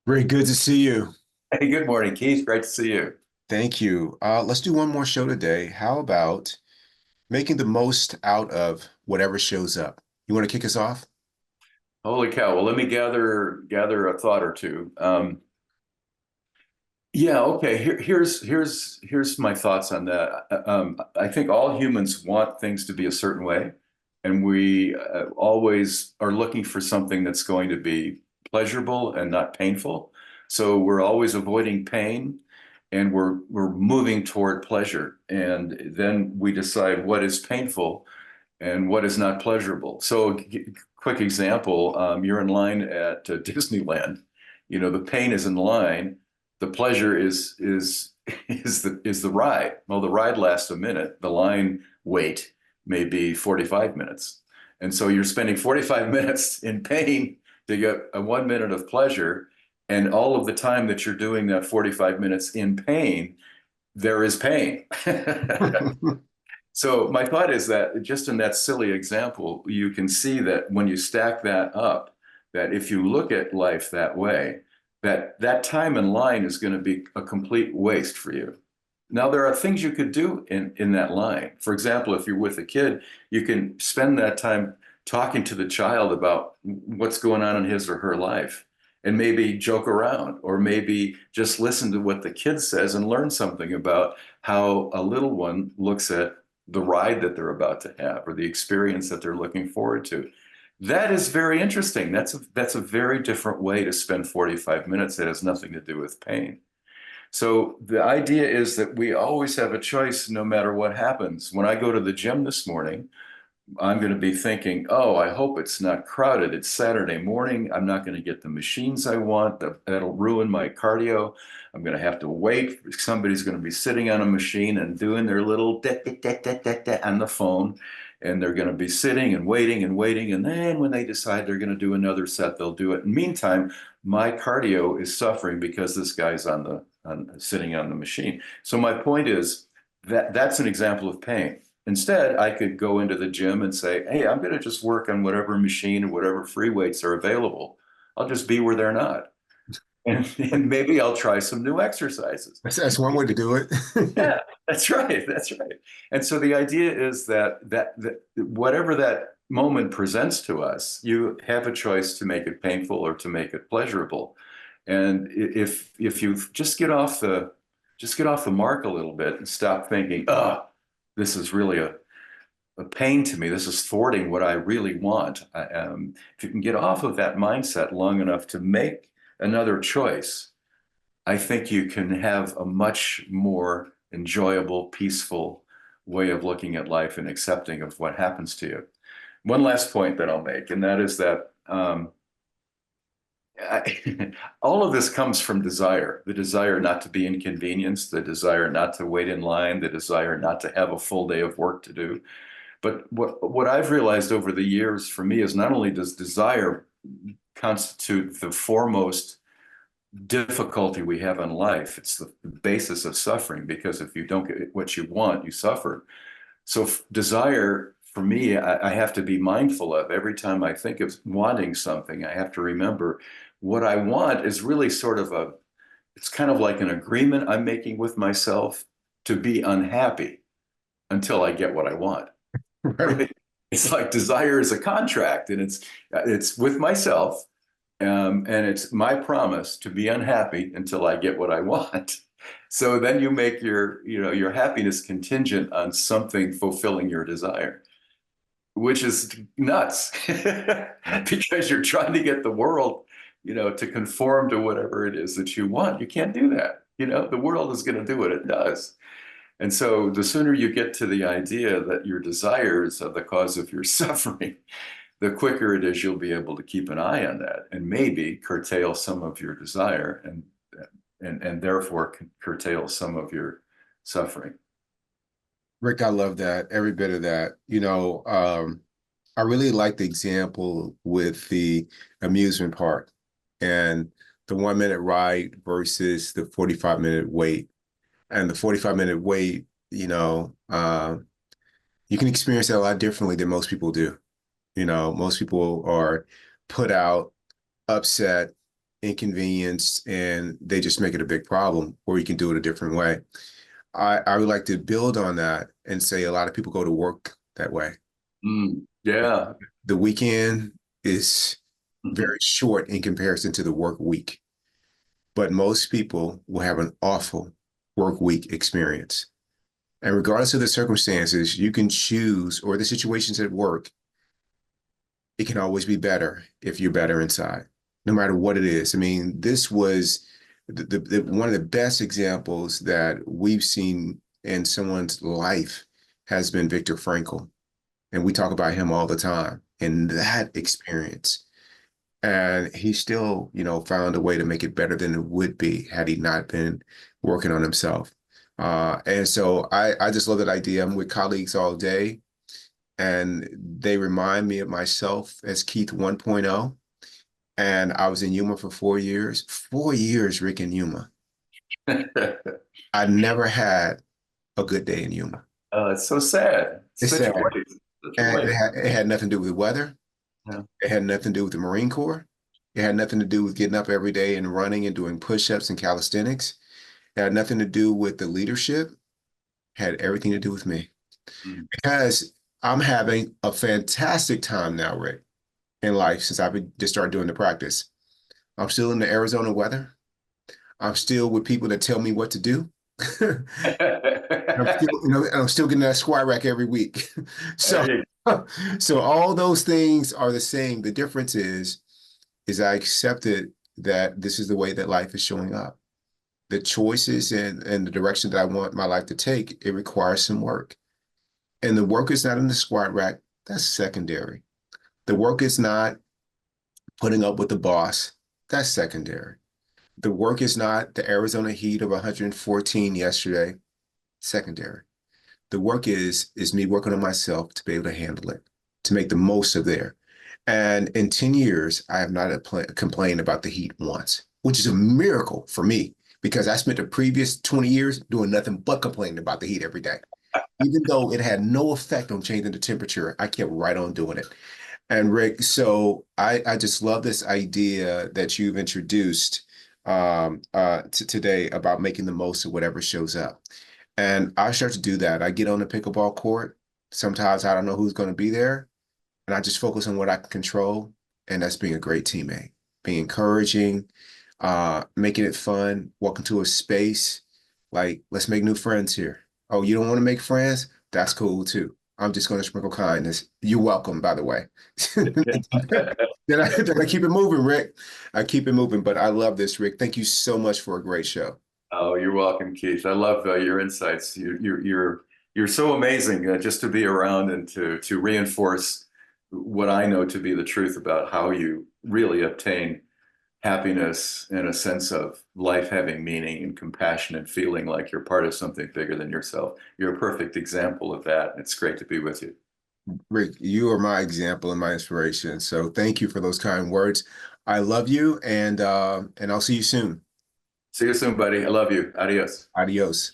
Very good to see you. Hey, good morning, Keith. Great to see you. Thank you. Let's do one more show today. How about making the most out of whatever shows up? You want to kick us off? Holy cow. Well, let me gather a thought or two. Yeah, okay. Here's my thoughts on that. I think all humans want things to be a certain way, and we always are looking for something that's going to be pleasurable and not painful. So we're always avoiding pain, and we're moving toward pleasure. And then we decide what is painful and what is not pleasurable. So, quick example, you're in line at Disneyland. You know, the pain is in line. The pleasure is is the ride. Well, the ride lasts a minute. The line wait may be 45 minutes. And so you're spending 45 minutes in pain to get a 1 minute of pleasure. And all of the time that you're doing that 45 minutes in pain, there is pain. So my thought is that just in that silly example, you can see that when you stack that up, that if you look at life that way, that time in line is going to be a complete waste for you. Now, there are things you could do in that line. For example, if you're with a kid, you can spend that time talking to the child about what's going on in his or her life and maybe joke around or maybe just listen to what the kid says and learn something about how a little one looks at the ride that they're about to have or the experience that they're looking forward to. That is very interesting. That's a very different way to spend 45 minutes that has nothing to do with pain. So the idea is that we always have a choice no matter what happens. When I go to the gym this morning, I'm going to be thinking, oh, I hope it's not crowded. It's Saturday morning. I'm not going to get the machines I want. That'll ruin my cardio. I'm going to have to wait. Somebody's going to be sitting on a machine and doing their little da, da, da, da, da, da on the phone. And they're going to be sitting and waiting and waiting. And then when they decide they're going to do another set, they'll do it. Meantime, my cardio is suffering because this guy's sitting on the machine. So my point is that that's an example of pain. Instead, I could go into the gym and say, hey, I'm going to just work on whatever machine or whatever free weights are available. I'll just be where they're not. And maybe I'll try some new exercises. That's one way to do it. Yeah, that's right. That's right. And so the idea is that whatever that moment presents to us, you have a choice to make it painful or to make it pleasurable. And if you just get off the mark a little bit and stop thinking, oh, this is really a pain to me. This is thwarting what I really want. If you can get off of that mindset long enough to make another choice, I think you can have a much more enjoyable, peaceful way of looking at life and accepting of what happens to you. One last point that I'll make, and that is that all of this comes from desire, the desire not to be inconvenienced, the desire not to wait in line, the desire not to have a full day of work to do. But what I've realized over the years for me is not only does desire constitute the foremost difficulty we have in life, it's the basis of suffering, because if you don't get what you want, you suffer. So desire for me, I have to be mindful of every time I think of wanting something. I have to remember what I want is really sort of it's kind of like an agreement I'm making with myself to be unhappy until I get what I want. Right. Right? It's like desire is a contract, and it's with myself, and it's my promise to be unhappy until I get what I want. So then you make your happiness contingent on something fulfilling your desire, which is nuts because you're trying to get the world, to conform to whatever it is that you want. You can't do that. The world is going to do what it does. And so the sooner you get to the idea that your desires are the cause of your suffering, the quicker it is you'll be able to keep an eye on that and maybe curtail some of your desire and therefore curtail some of your suffering. Rick, I love that, every bit of that. I really like the example with the amusement park and the 1 minute ride versus the 45-minute wait. And the 45-minute wait, you can experience that a lot differently than most people do. Most people are put out, upset, inconvenienced and they just make it a big problem, or you can do it a different way. I would like to build on that and say a lot of people go to work that way. Yeah. The weekend is very short in comparison to the work week, but most people will have an awful work week experience. And regardless of the circumstances, you can choose, or the situations at work, it can always be better if you're better inside, no matter what it is. I mean, this was one of the best examples that we've seen in someone's life has been Viktor Frankl. And we talk about him all the time in that experience. And he still, found a way to make it better than it would be had he not been working on himself. And so I just love that idea. I'm with colleagues all day, and they remind me of myself as Keith 1.0. And I was in Yuma for 4 years. 4 years, Rick, in Yuma. I never had a good day in Yuma. It's so sad. It's Such a sad. waste. Such a And waste. it had nothing to do with the weather. Yeah. It had nothing to do with the Marine Corps. It had nothing to do with getting up every day and running and doing push-ups and calisthenics. It had nothing to do with the leadership. It had everything to do with me. Mm. Because I'm having a fantastic time now, Rick, in life since I've just started doing the practice. I'm still in the Arizona weather. I'm still with people that tell me what to do. I'm still, and I'm still getting that squat rack every week. So, There you so all those things are the same. The difference is I accepted that this is the way that life is showing up. The choices and the direction that I want my life to take, it requires some work. And the work is not in the squat rack. That's secondary. The work is not putting up with the boss. That's secondary. The work is not the Arizona heat of 114 yesterday. Secondary. The work is me working on myself to be able to handle it, to make the most of there. And in 10 years, I have not complained about the heat once, which is a miracle for me because I spent the previous 20 years doing nothing but complaining about the heat every day. Even though it had no effect on changing the temperature, I kept right on doing it. And Rick, so I just love this idea that you've introduced today about making the most of whatever shows up. And I start to do that. I get on the pickleball court. Sometimes I don't know who's going to be there, and I just focus on what I can control, and that's being a great teammate, being encouraging, making it fun, walking to a space like, let's make new friends here. Oh, you don't want to make friends? That's cool too. I'm just going to sprinkle kindness. You're welcome, by the way. Then I keep it moving, Rick. I keep it moving, but I love this, Rick. Thank you so much for a great show. Oh, you're welcome, Keith. I love your insights. You're so amazing just to be around and to reinforce what I know to be the truth about how you really obtain happiness and a sense of life having meaning and compassion and feeling like you're part of something bigger than yourself. You're a perfect example of that. It's great to be with you. Rick, you are my example and my inspiration. So thank you for those kind words. I love you, and I'll see you soon. See you soon, buddy. I love you. Adios. Adios.